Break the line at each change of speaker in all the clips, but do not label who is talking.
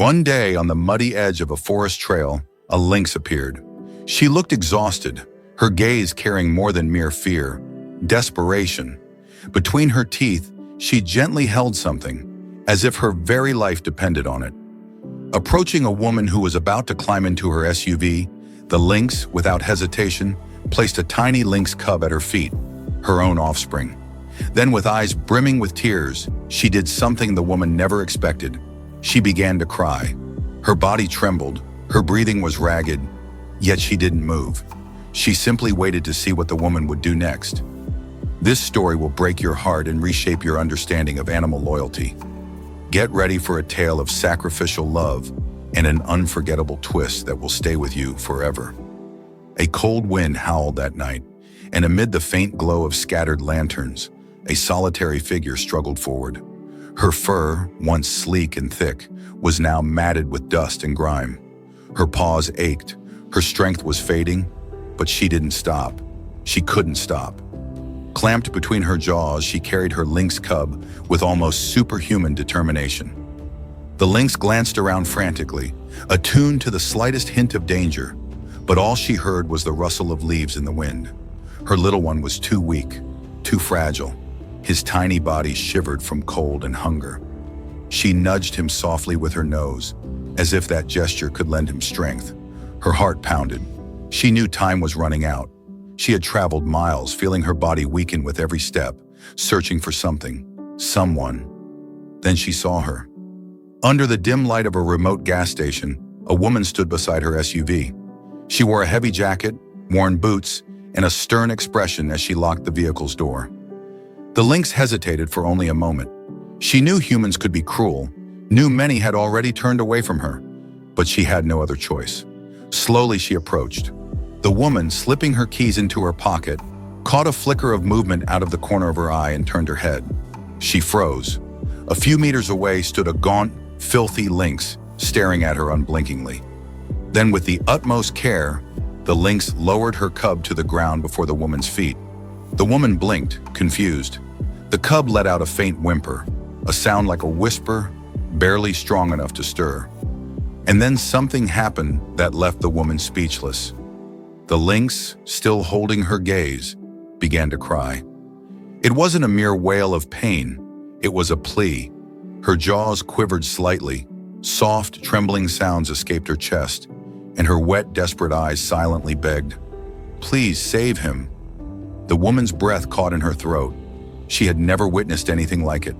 One day, on the muddy edge of a forest trail, a lynx appeared. She looked exhausted, her gaze carrying more than mere fear, desperation. Between her teeth, she gently held something, as if her very life depended on it. Approaching a woman who was about to climb into her SUV, the lynx, without hesitation, placed a tiny lynx cub at her feet, her own offspring. Then, with eyes brimming with tears, she did something the woman never expected. She began to cry. Her body trembled, her breathing was ragged, yet she didn't move. She simply waited to see what the woman would do next. This story will break your heart and reshape your understanding of animal loyalty. Get ready for a tale of sacrificial love and an unforgettable twist that will stay with you forever. A cold wind howled that night, and amid the faint glow of scattered lanterns, a solitary figure struggled forward. Her fur, once sleek and thick, was now matted with dust and grime. Her paws ached, her strength was fading, but she didn't stop. She couldn't stop. Clamped between her jaws, she carried her lynx cub with almost superhuman determination. The lynx glanced around frantically, attuned to the slightest hint of danger, but all she heard was the rustle of leaves in the wind. Her little one was too weak, too fragile. His tiny body shivered from cold and hunger. She nudged him softly with her nose, as if that gesture could lend him strength. Her heart pounded. She knew time was running out. She had traveled miles, feeling her body weaken with every step, searching for something, someone. Then she saw her. Under the dim light of a remote gas station, a woman stood beside her SUV. She wore a heavy jacket, worn boots, and a stern expression as she locked the vehicle's door. The lynx hesitated for only a moment. She knew humans could be cruel, knew many had already turned away from her, but she had no other choice. Slowly she approached. The woman, slipping her keys into her pocket, caught a flicker of movement out of the corner of her eye and turned her head. She froze. A few meters away stood a gaunt, filthy lynx, staring at her unblinkingly. Then, with the utmost care, the lynx lowered her cub to the ground before the woman's feet. The woman blinked, confused. The cub let out a faint whimper, a sound like a whisper, barely strong enough to stir. And then something happened that left the woman speechless. The lynx, still holding her gaze, began to cry. It wasn't a mere wail of pain, it was a plea. Her jaws quivered slightly, soft, trembling sounds escaped her chest, and her wet, desperate eyes silently begged, "Please save him." The woman's breath caught in her throat. She had never witnessed anything like it.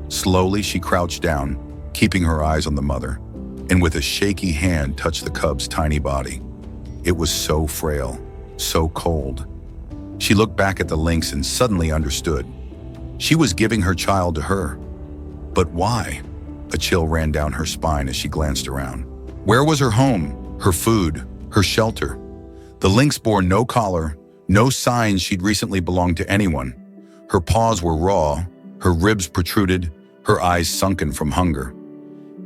Slowly, she crouched down, keeping her eyes on the mother, and with a shaky hand touched the cub's tiny body. It was so frail, so cold. She looked back at the lynx and suddenly understood. She was giving her child to her. But why? A chill ran down her spine as she glanced around. Where was her home, her food, her shelter? The lynx bore no collar, no signs she'd recently belonged to anyone. Her paws were raw, her ribs protruded, her eyes sunken from hunger.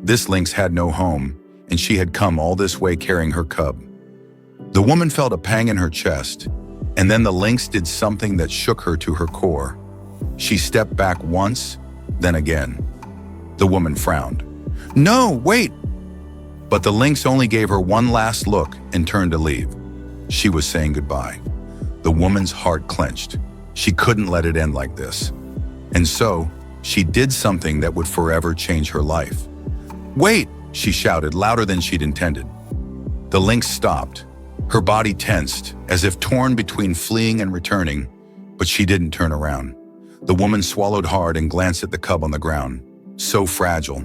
This lynx had no home, and she had come all this way carrying her cub. The woman felt a pang in her chest, and then the lynx did something that shook her to her core. She stepped back once, then again. The woman frowned. "No, wait!" But the lynx only gave her one last look and turned to leave. She was saying goodbye. The woman's heart clenched. She couldn't let it end like this. And so, she did something that would forever change her life. "Wait!" she shouted, louder than she'd intended. The lynx stopped. Her body tensed, as if torn between fleeing and returning, but she didn't turn around. The woman swallowed hard and glanced at the cub on the ground. So fragile.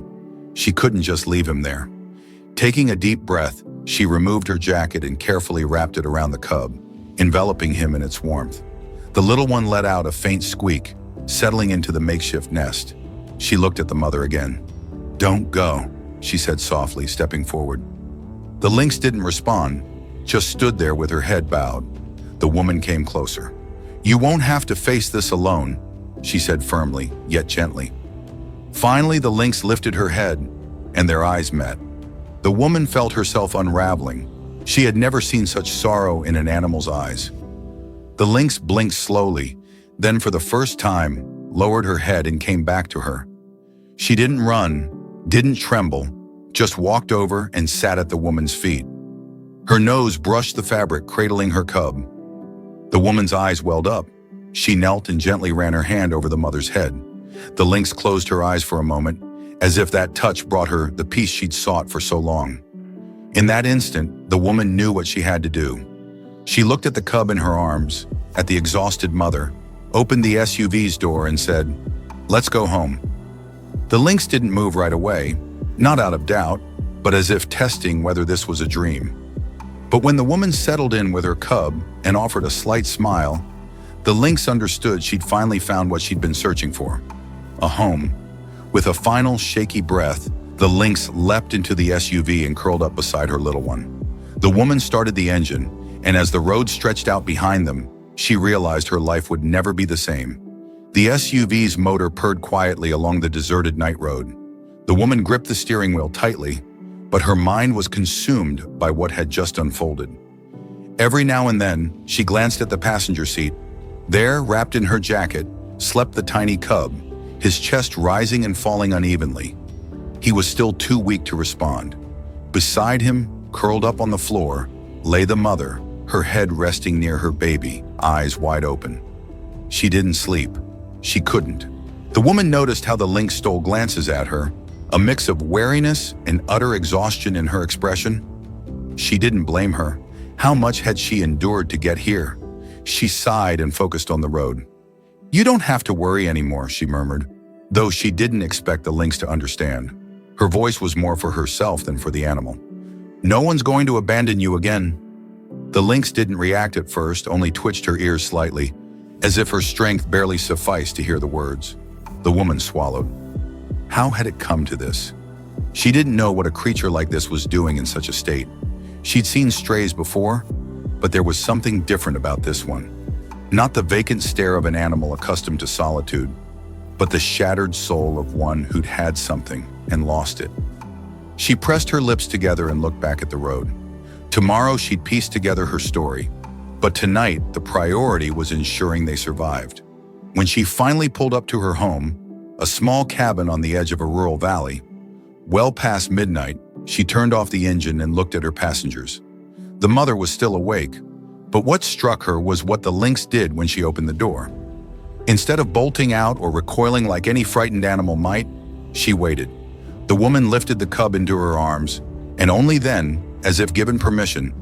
She couldn't just leave him there. Taking a deep breath, she removed her jacket and carefully wrapped it around the cub, enveloping him in its warmth. The little one let out a faint squeak, settling into the makeshift nest. She looked at the mother again. "Don't go," she said softly, stepping forward. The lynx didn't respond, just stood there with her head bowed. The woman came closer. "You won't have to face this alone," she said firmly, yet gently. Finally, the lynx lifted her head, and their eyes met. The woman felt herself unraveling. She had never seen such sorrow in an animal's eyes. The lynx blinked slowly, then for the first time, lowered her head and came back to her. She didn't run, didn't tremble, just walked over and sat at the woman's feet. Her nose brushed the fabric, cradling her cub. The woman's eyes welled up. She knelt and gently ran her hand over the mother's head. The lynx closed her eyes for a moment, as if that touch brought her the peace she'd sought for so long. In that instant, the woman knew what she had to do. She looked at the cub in her arms, at the exhausted mother, opened the SUV's door and said, "Let's go home." The lynx didn't move right away, not out of doubt, but as if testing whether this was a dream. But when the woman settled in with her cub and offered a slight smile, the lynx understood she'd finally found what she'd been searching for: a home. With a final shaky breath, the lynx leapt into the SUV and curled up beside her little one. The woman started the engine, and as the road stretched out behind them, she realized her life would never be the same. The SUV's motor purred quietly along the deserted night road. The woman gripped the steering wheel tightly, but her mind was consumed by what had just unfolded. Every now and then, she glanced at the passenger seat. There, wrapped in her jacket, slept the tiny cub, his chest rising and falling unevenly. He was still too weak to respond. Beside him, curled up on the floor, lay the mother, her head resting near her baby, eyes wide open. She didn't sleep. She couldn't. The woman noticed how the lynx stole glances at her, a mix of wariness and utter exhaustion in her expression. She didn't blame her. How much had she endured to get here? She sighed and focused on the road. "You don't have to worry anymore," she murmured, though she didn't expect the lynx to understand. Her voice was more for herself than for the animal. "No one's going to abandon you again." The lynx didn't react at first, only twitched her ears slightly, as if her strength barely sufficed to hear the words. The woman swallowed. How had it come to this? She didn't know what a creature like this was doing in such a state. She'd seen strays before, but there was something different about this one. Not the vacant stare of an animal accustomed to solitude, but the shattered soul of one who'd had something and lost it. She pressed her lips together and looked back at the road. Tomorrow she'd piece together her story, but tonight the priority was ensuring they survived. When she finally pulled up to her home, a small cabin on the edge of a rural valley, well past midnight, she turned off the engine and looked at her passengers. The mother was still awake, but what struck her was what the lynx did when she opened the door. Instead of bolting out or recoiling like any frightened animal might, she waited. The woman lifted the cub into her arms, and only then, as if given permission,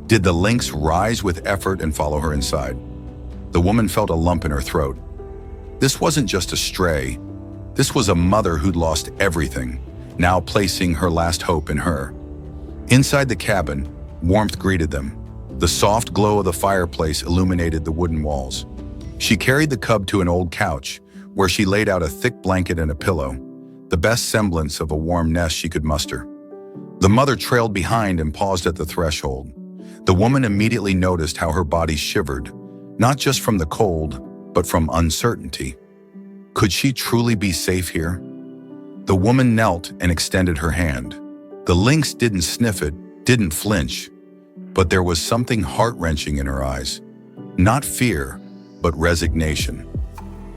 did the lynx rise with effort and follow her inside. The woman felt a lump in her throat. This wasn't just a stray. This was a mother who'd lost everything, now placing her last hope in her. Inside the cabin, warmth greeted them. The soft glow of the fireplace illuminated the wooden walls. She carried the cub to an old couch, where she laid out a thick blanket and a pillow, the best semblance of a warm nest she could muster. The mother trailed behind and paused at the threshold. The woman immediately noticed how her body shivered, not just from the cold, but from uncertainty. Could she truly be safe here? The woman knelt and extended her hand. The lynx didn't sniff it, didn't flinch, but there was something heart-wrenching in her eyes. Not fear, but resignation.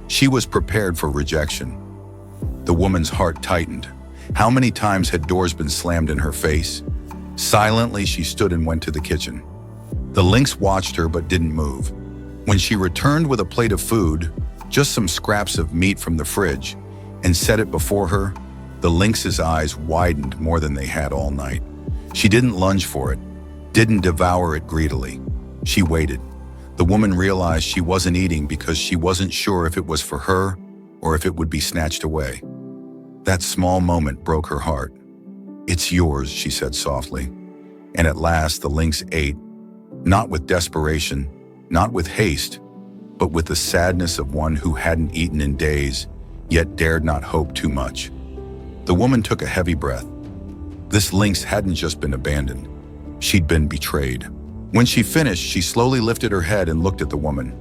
She was prepared for rejection. The woman's heart tightened. How many times had doors been slammed in her face? Silently, she stood and went to the kitchen. The lynx watched her but didn't move. When she returned with a plate of food, just some scraps of meat from the fridge, and set it before her, the lynx's eyes widened more than they had all night. She didn't lunge for it, didn't devour it greedily. She waited. The woman realized she wasn't eating because she wasn't sure if it was for her or if it would be snatched away. That small moment broke her heart. "It's yours," she said softly. And at last the lynx ate, not with desperation, not with haste, but with the sadness of one who hadn't eaten in days, yet dared not hope too much. The woman took a heavy breath. This lynx hadn't just been abandoned. She'd been betrayed. When she finished, she slowly lifted her head and looked at the woman.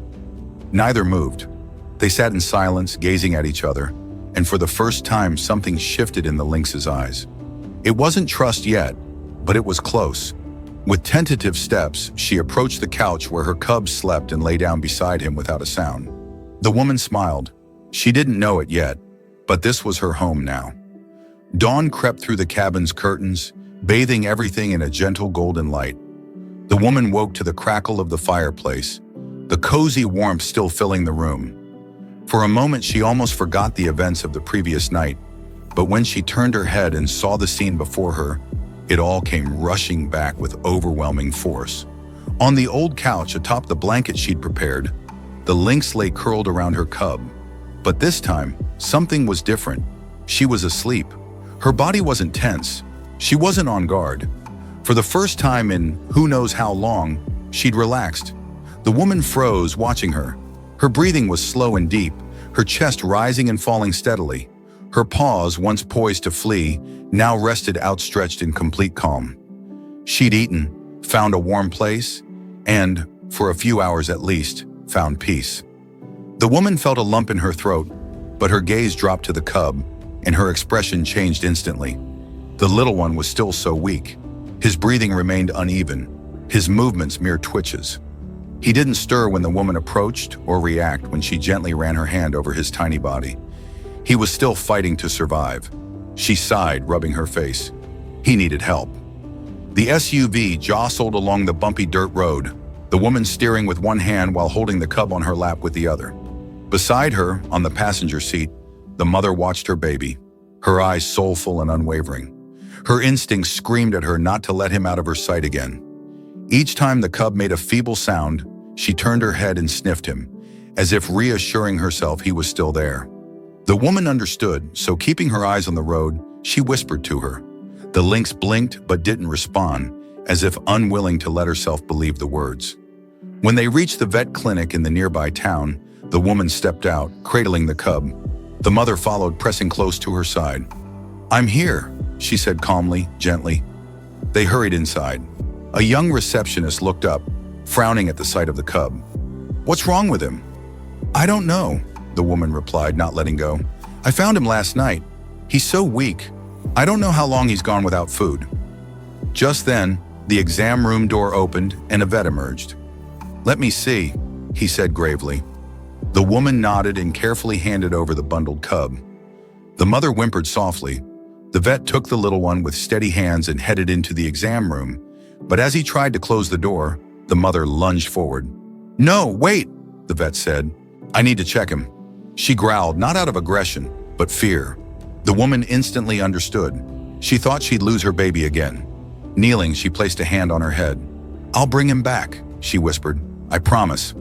Neither moved. They sat in silence, gazing at each other, and for the first time, something shifted in the lynx's eyes. It wasn't trust yet, but it was close. With tentative steps, she approached the couch where her cub slept and lay down beside him without a sound. The woman smiled. She didn't know it yet, but this was her home now. Dawn crept through the cabin's curtains, bathing everything in a gentle golden light. The woman woke to the crackle of the fireplace, the cozy warmth still filling the room. For a moment, she almost forgot the events of the previous night, but when she turned her head and saw the scene before her, it all came rushing back with overwhelming force. On the old couch atop the blanket she'd prepared, the lynx lay curled around her cub. But this time, something was different. She was asleep. Her body wasn't tense. She wasn't on guard. For the first time in who knows how long, she'd relaxed. The woman froze, watching her. Her breathing was slow and deep, her chest rising and falling steadily. Her paws, once poised to flee, now rested outstretched in complete calm. She'd eaten, found a warm place, and, for a few hours at least, found peace. The woman felt a lump in her throat, but her gaze dropped to the cub, and her expression changed instantly. The little one was still so weak. His breathing remained uneven, his movements mere twitches. He didn't stir when the woman approached or react when she gently ran her hand over his tiny body. He was still fighting to survive. She sighed, rubbing her face. He needed help. The SUV jostled along the bumpy dirt road, the woman steering with one hand while holding the cub on her lap with the other. Beside her, on the passenger seat, the mother watched her baby, her eyes soulful and unwavering. Her instincts screamed at her not to let him out of her sight again. Each time the cub made a feeble sound, she turned her head and sniffed him, as if reassuring herself he was still there. The woman understood, so keeping her eyes on the road, she whispered to her. The lynx blinked but didn't respond, as if unwilling to let herself believe the words. When they reached the vet clinic in the nearby town, the woman stepped out, cradling the cub. The mother followed, pressing close to her side. "I'm here," she said calmly, gently. They hurried inside. A young receptionist looked up, frowning at the sight of the cub. "What's wrong with him?" "I don't know," the woman replied, not letting go. "I found him last night. He's so weak. I don't know how long he's gone without food." Just then, the exam room door opened and a vet emerged. "Let me see," he said gravely. The woman nodded and carefully handed over the bundled cub. The mother whimpered softly. The vet took the little one with steady hands and headed into the exam room. But as he tried to close the door, the mother lunged forward. "No, wait," the vet said. "I need to check him." She growled, not out of aggression, but fear. The woman instantly understood. She thought she'd lose her baby again. Kneeling, she placed a hand on her head. "I'll bring him back," she whispered. "I promise."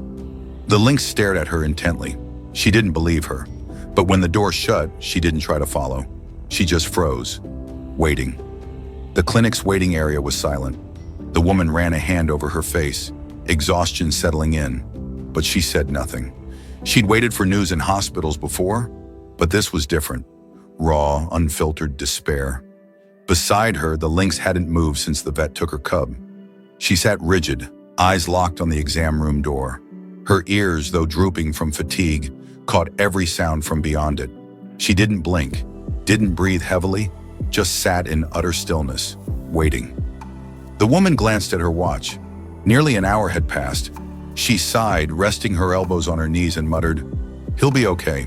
The lynx stared at her intently. She didn't believe her. But when the door shut, she didn't try to follow. She just froze, waiting. The clinic's waiting area was silent. The woman ran a hand over her face, exhaustion settling in, but she said nothing. She'd waited for news in hospitals before, but this was different. Raw, unfiltered despair. Beside her, the lynx hadn't moved since the vet took her cub. She sat rigid, eyes locked on the exam room door. Her ears, though drooping from fatigue, caught every sound from beyond it. She didn't blink, didn't breathe heavily, just sat in utter stillness, waiting. The woman glanced at her watch. Nearly an hour had passed. She sighed, resting her elbows on her knees, and muttered, "He'll be okay."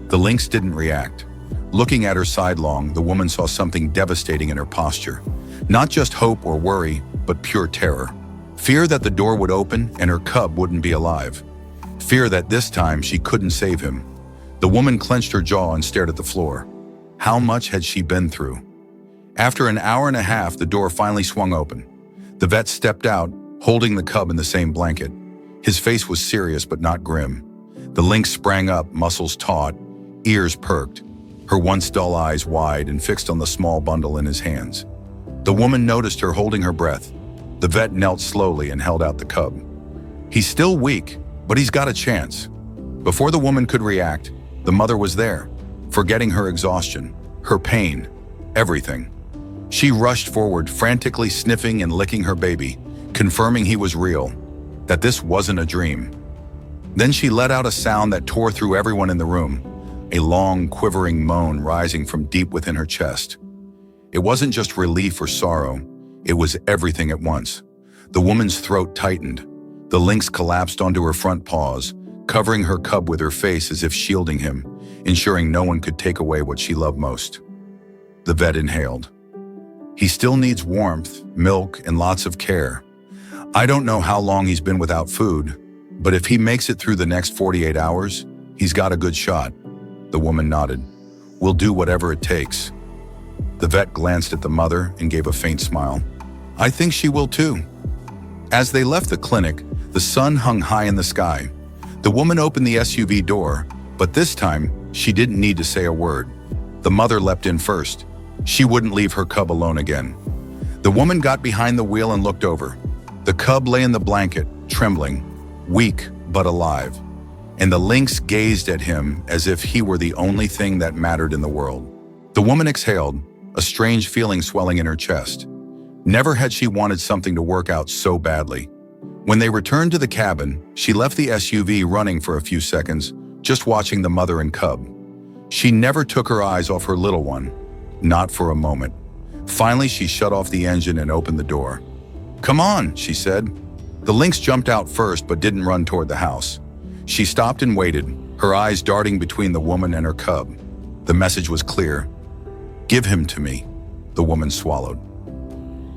The lynx didn't react. Looking at her sidelong, the woman saw something devastating in her posture. Not just hope or worry, but pure terror. Fear that the door would open and her cub wouldn't be alive. Fear that this time she couldn't save him. The woman clenched her jaw and stared at the floor. How much had she been through? After an hour and a half, the door finally swung open. The vet stepped out, holding the cub in the same blanket. His face was serious but not grim. The lynx sprang up, muscles taut, ears perked, her once dull eyes wide and fixed on the small bundle in his hands. The woman noticed her holding her breath. The vet knelt slowly and held out the cub. "He's still weak, but he's got a chance." Before the woman could react, the mother was there, forgetting her exhaustion, her pain, everything. She rushed forward, frantically sniffing and licking her baby, confirming he was real, that this wasn't a dream. Then she let out a sound that tore through everyone in the room, a long, quivering moan rising from deep within her chest. It wasn't just relief or sorrow, it was everything at once. The woman's throat tightened. The lynx collapsed onto her front paws, covering her cub with her face as if shielding him, ensuring no one could take away what she loved most. The vet inhaled. He still needs warmth, milk, and lots of care. I don't know how long he's been without food, but if he makes it through the next 48 hours, he's got a good shot. The woman nodded. We'll do whatever it takes. The vet glanced at the mother and gave a faint smile. I think she will too. As they left the clinic, the sun hung high in the sky. The woman opened the SUV door, but this time, she didn't need to say a word. The mother leapt in first. She wouldn't leave her cub alone again. The woman got behind the wheel and looked over. The cub lay in the blanket, trembling, weak but alive, and the lynx gazed at him as if he were the only thing that mattered in the world. The woman exhaled, a strange feeling swelling in her chest. Never had she wanted something to work out so badly. When they returned to the cabin, she left the SUV running for a few seconds, just watching the mother and cub. She never took her eyes off her little one, not for a moment. Finally, she shut off the engine and opened the door. Come on, she said. The lynx jumped out first but didn't run toward the house. She stopped and waited, her eyes darting between the woman and her cub. The message was clear. Give him to me, the woman swallowed.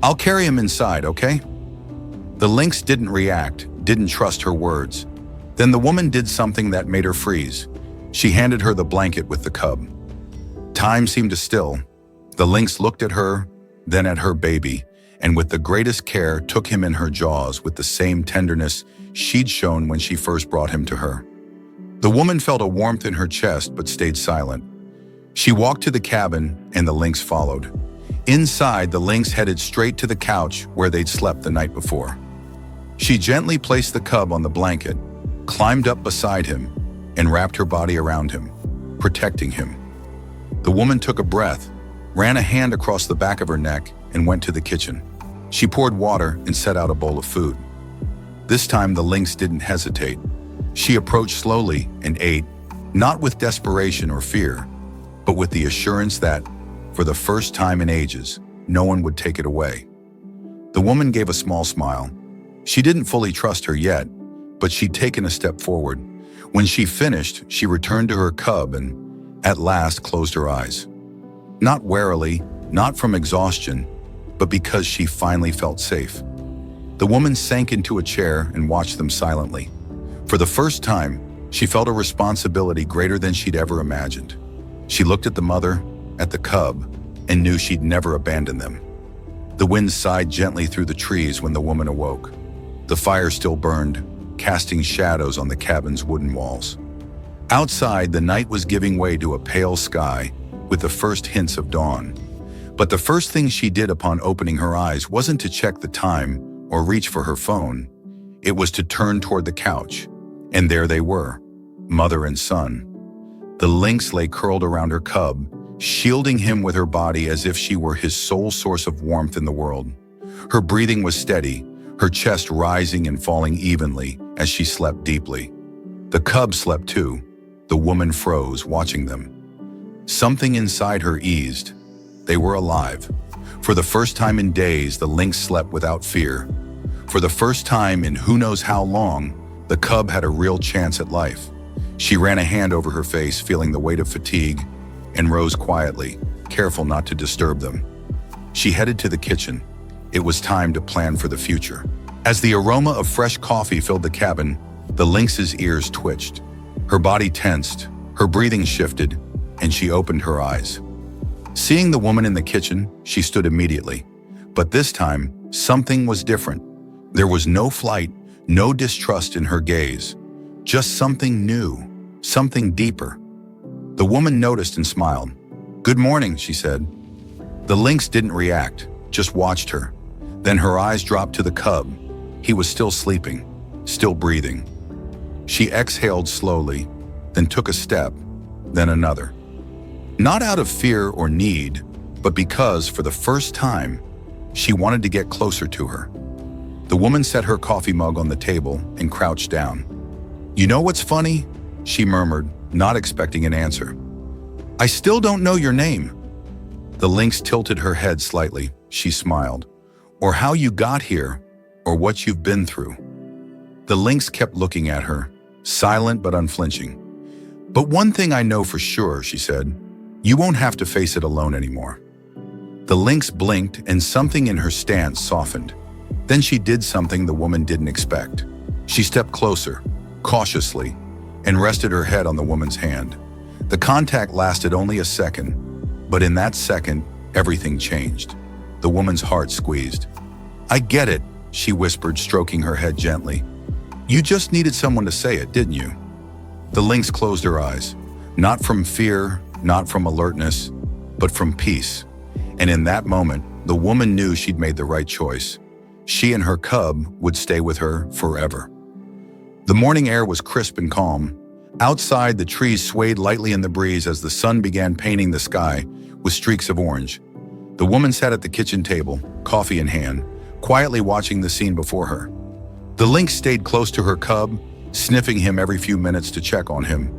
I'll carry him inside, okay? The lynx didn't react, didn't trust her words. Then the woman did something that made her freeze. She handed her the blanket with the cub. Time seemed to still. The lynx looked at her, then at her baby, and with the greatest care took him in her jaws with the same tenderness she'd shown when she first brought him to her. The woman felt a warmth in her chest but stayed silent. She walked to the cabin and the lynx followed. Inside, the lynx headed straight to the couch where they'd slept the night before. She gently placed the cub on the blanket, climbed up beside him, and wrapped her body around him, protecting him. The woman took a breath, ran a hand across the back of her neck, and went to the kitchen. She poured water and set out a bowl of food. This time, the lynx didn't hesitate. She approached slowly and ate, not with desperation or fear, but with the assurance that, for the first time in ages, no one would take it away. The woman gave a small smile. She didn't fully trust her yet, but she'd taken a step forward. When she finished, she returned to her cub and, at last, closed her eyes. Not warily, not from exhaustion, but because she finally felt safe. The woman sank into a chair and watched them silently. For the first time, she felt a responsibility greater than she'd ever imagined. She looked at the mother, at the cub, and knew she'd never abandon them. The wind sighed gently through the trees when the woman awoke. The fire still burned, casting shadows on the cabin's wooden walls. Outside, the night was giving way to a pale sky with the first hints of dawn. But the first thing she did upon opening her eyes wasn't to check the time or reach for her phone. It was to turn toward the couch. And there they were, mother and son. The lynx lay curled around her cub, shielding him with her body as if she were his sole source of warmth in the world. Her breathing was steady, her chest rising and falling evenly as she slept deeply. The cub slept too. The woman froze, watching them. Something inside her eased. They were alive. For the first time in days, the lynx slept without fear. For the first time in who knows how long, the cub had a real chance at life. She ran a hand over her face, feeling the weight of fatigue, and rose quietly, careful not to disturb them. She headed to the kitchen. It was time to plan for the future. As the aroma of fresh coffee filled the cabin, the lynx's ears twitched. Her body tensed, her breathing shifted, and she opened her eyes. Seeing the woman in the kitchen, she stood immediately. But this time, something was different. There was no flight, no distrust in her gaze. Just something new, something deeper. The woman noticed and smiled. "Good morning," she said. The lynx didn't react, just watched her. Then her eyes dropped to the cub. He was still sleeping, still breathing. She exhaled slowly, then took a step, then another. Not out of fear or need, but because, for the first time, she wanted to get closer to her. The woman set her coffee mug on the table and crouched down. "You know what's funny?" she murmured, not expecting an answer. "I still don't know your name." The lynx tilted her head slightly. She smiled. "Or how you got here, or what you've been through." The lynx kept looking at her, silent but unflinching. "But one thing I know for sure," she said. "You won't have to face it alone anymore." The lynx blinked and something in her stance softened. Then she did something the woman didn't expect. She stepped closer, cautiously, and rested her head on the woman's hand. The contact lasted only a second, but in that second, everything changed. The woman's heart squeezed. "I get it," she whispered, stroking her head gently. "You just needed someone to say it, didn't you?" The lynx closed her eyes, not from fear, not from alertness, but from peace. And in that moment, the woman knew she'd made the right choice. She and her cub would stay with her forever. The morning air was crisp and calm. Outside, the trees swayed lightly in the breeze as the sun began painting the sky with streaks of orange. The woman sat at the kitchen table, coffee in hand, quietly watching the scene before her. The lynx stayed close to her cub, sniffing him every few minutes to check on him.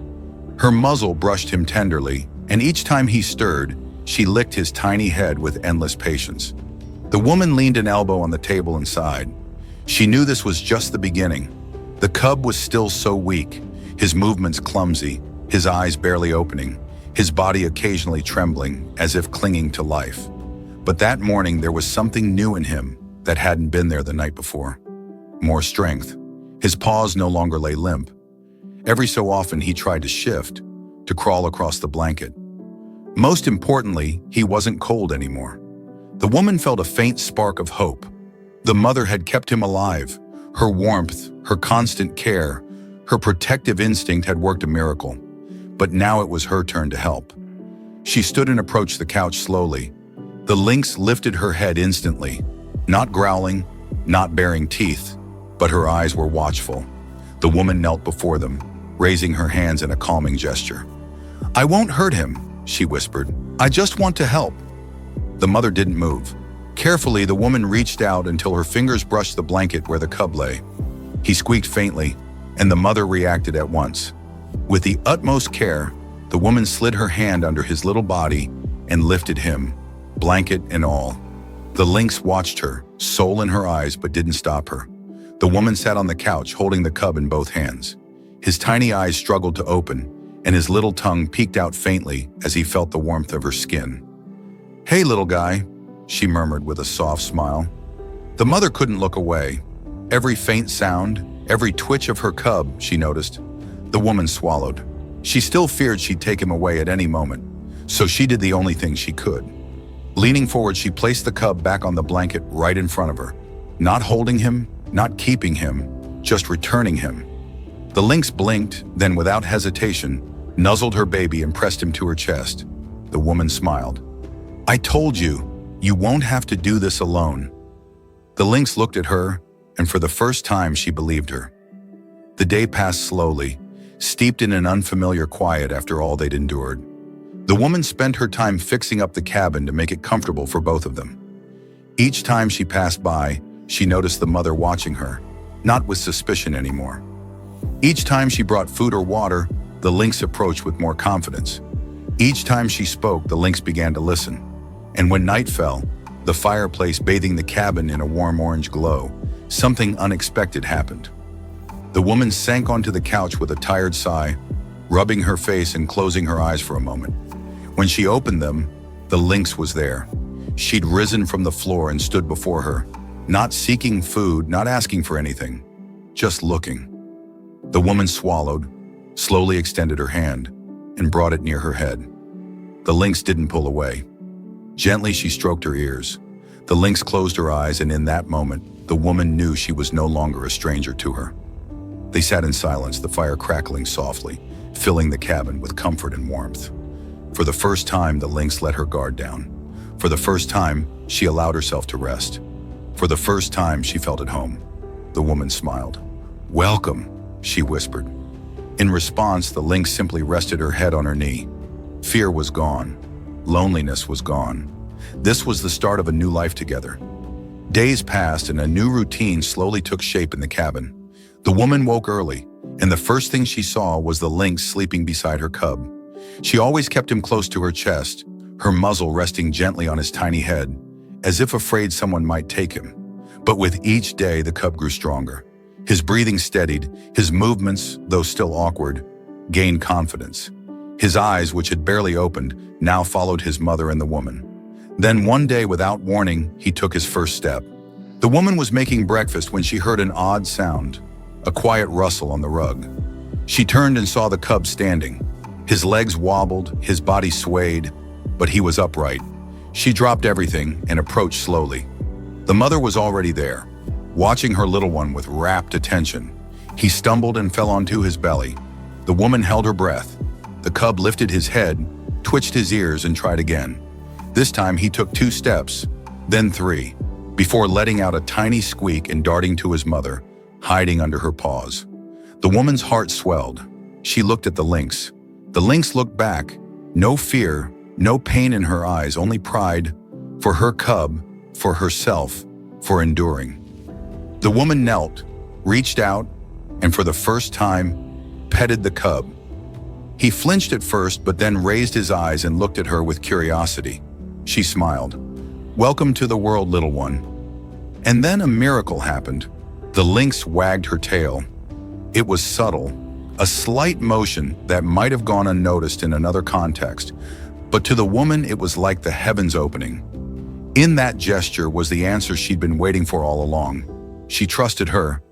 Her muzzle brushed him tenderly, and each time he stirred, she licked his tiny head with endless patience. The woman leaned an elbow on the table and sighed. She knew this was just the beginning. The cub was still so weak, his movements clumsy, his eyes barely opening, his body occasionally trembling as if clinging to life. But that morning there was something new in him that hadn't been there the night before. More strength. His paws no longer lay limp. Every so often he tried to shift, to crawl across the blanket. Most importantly, he wasn't cold anymore. The woman felt a faint spark of hope. The mother had kept him alive. Her warmth, her constant care, her protective instinct had worked a miracle. But now it was her turn to help. She stood and approached the couch slowly. The lynx lifted her head instantly, not growling, not baring teeth, but her eyes were watchful. The woman knelt before them, raising her hands in a calming gesture. "I won't hurt him," she whispered. "I just want to help." The mother didn't move. Carefully, the woman reached out until her fingers brushed the blanket where the cub lay. He squeaked faintly, and the mother reacted at once. With the utmost care, the woman slid her hand under his little body and lifted him, blanket and all. The lynx watched her, soul in her eyes, but didn't stop her. The woman sat on the couch, holding the cub in both hands. His tiny eyes struggled to open, and his little tongue peeked out faintly as he felt the warmth of her skin. "Hey, little guy," she murmured with a soft smile. The mother couldn't look away. Every faint sound, every twitch of her cub, she noticed. The woman swallowed. She still feared she'd take him away at any moment, so she did the only thing she could. Leaning forward, she placed the cub back on the blanket right in front of her. Not holding him, not keeping him, just returning him. The lynx blinked, then without hesitation, nuzzled her baby and pressed him to her chest. The woman smiled. "I told you, you won't have to do this alone." The lynx looked at her, and for the first time she believed her. The day passed slowly, steeped in an unfamiliar quiet after all they'd endured. The woman spent her time fixing up the cabin to make it comfortable for both of them. Each time she passed by, she noticed the mother watching her, not with suspicion anymore. Each time she brought food or water, the lynx approached with more confidence. Each time she spoke, the lynx began to listen. And when night fell, the fireplace bathing the cabin in a warm orange glow, something unexpected happened. The woman sank onto the couch with a tired sigh, rubbing her face and closing her eyes for a moment. When she opened them, the lynx was there. She'd risen from the floor and stood before her, not seeking food, not asking for anything, just looking. The woman swallowed, slowly extended her hand, and brought it near her head. The lynx didn't pull away. Gently, she stroked her ears. The lynx closed her eyes, and in that moment, the woman knew she was no longer a stranger to her. They sat in silence, the fire crackling softly, filling the cabin with comfort and warmth. For the first time, the lynx let her guard down. For the first time, she allowed herself to rest. For the first time, she felt at home. The woman smiled. "Welcome," she whispered. In response, the lynx simply rested her head on her knee. Fear was gone. Loneliness was gone. This was the start of a new life together. Days passed, and a new routine slowly took shape in the cabin. The woman woke early, and the first thing she saw was the lynx sleeping beside her cub. She always kept him close to her chest, her muzzle resting gently on his tiny head, as if afraid someone might take him. But with each day, the cub grew stronger. His breathing steadied, his movements, though still awkward, gained confidence. His eyes, which had barely opened, now followed his mother and the woman. Then one day, without warning, he took his first step. The woman was making breakfast when she heard an odd sound, a quiet rustle on the rug. She turned and saw the cub standing. His legs wobbled, his body swayed, but he was upright. She dropped everything and approached slowly. The mother was already there, watching her little one with rapt attention. He stumbled and fell onto his belly. The woman held her breath. The cub lifted his head, twitched his ears, and tried again. This time he took 2 steps, then 3, before letting out a tiny squeak and darting to his mother, hiding under her paws. The woman's heart swelled. She looked at the lynx. The lynx looked back. No fear, no pain in her eyes, only pride for her cub, for herself, for enduring. The woman knelt, reached out, and for the first time, petted the cub. He flinched at first, but then raised his eyes and looked at her with curiosity. She smiled. "Welcome to the world, little one." And then a miracle happened. The lynx wagged her tail. It was subtle, a slight motion that might have gone unnoticed in another context, but to the woman it was like the heavens opening. In that gesture was the answer she'd been waiting for all along. She trusted her,